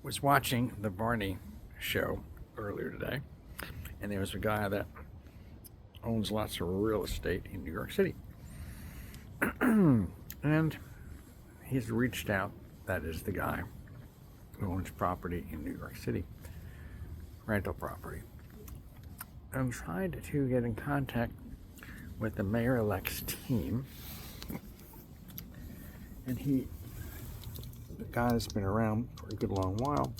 was watching the Barney show earlier today, and there was a guy that owns lots of real estate in New York City. And he's reached out, that is the guy who owns property in New York City, rental property, and tried to get in contact with the mayor-elect's team. And the guy's been around for a good long while,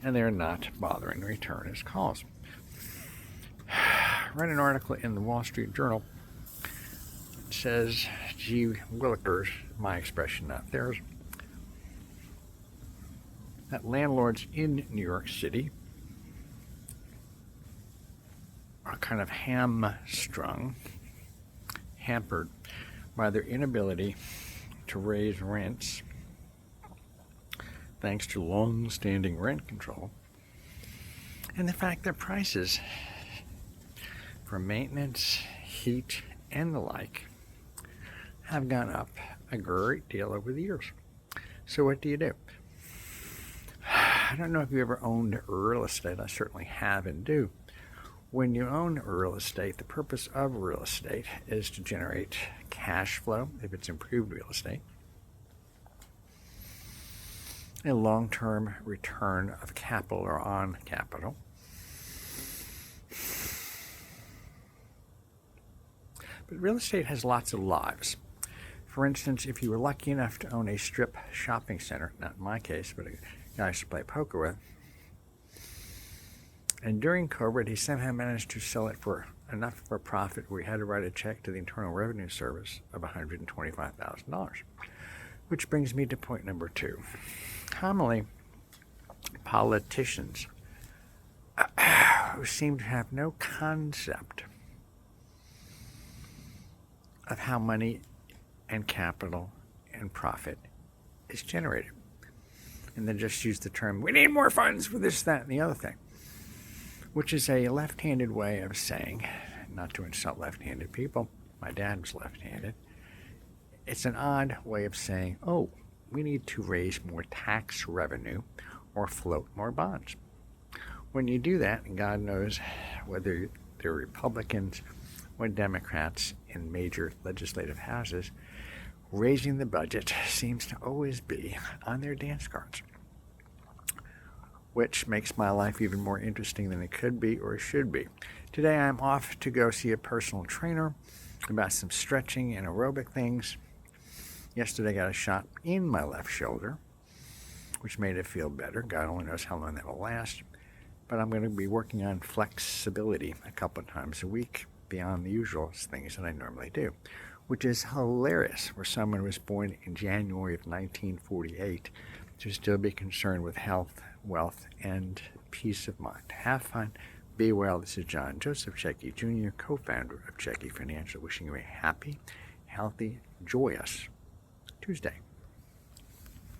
and they're not bothering to return his calls. I read an article in the Wall Street Journal. It says, gee willikers, my expression, not theirs, that landlords in New York City are kind of hampered by their inability to raise rents thanks to long-standing rent control, and the fact that prices for maintenance, heat, and the like have gone up a great deal over the years. So what do you do? I don't know if you ever owned real estate. I certainly have and do. When you own real estate, the purpose of real estate is to generate cash flow, if it's improved real estate, a long-term return of capital or on capital, but real estate has lots of lives. For instance, if you were lucky enough to own a strip shopping center, not in my case, but a guy I used to play poker with, and during COVID, he somehow managed to sell it for enough of a profit where he had to write a check to the Internal Revenue Service of $125,000. Which brings me to point number 2. Commonly, politicians who seem to have no concept of how money and capital and profit is generated. And they just use the term, we need more funds for this, that, and the other thing, which is a left-handed way of saying, not to insult left-handed people, my dad was left-handed, it's an odd way of saying, oh, we need to raise more tax revenue or float more bonds. When you do that, and God knows whether they're Republicans or Democrats in major legislative houses, raising the budget seems to always be on their dance cards, which makes my life even more interesting than it could be or should be. Today I'm off to go see a personal trainer about some stretching and aerobic things. Yesterday I got a shot in my left shoulder, which made it feel better. God only knows how long that will last. But I'm going to be working on flexibility a couple of times a week beyond the usual things that I normally do, which is hilarious for someone who was born in January of 1948 to still be concerned with health, wealth, and peace of mind. Have fun. Be well. This is John Joseph Checchi Jr., co-founder of Checchi Financial, wishing you a happy, healthy, joyous Tuesday.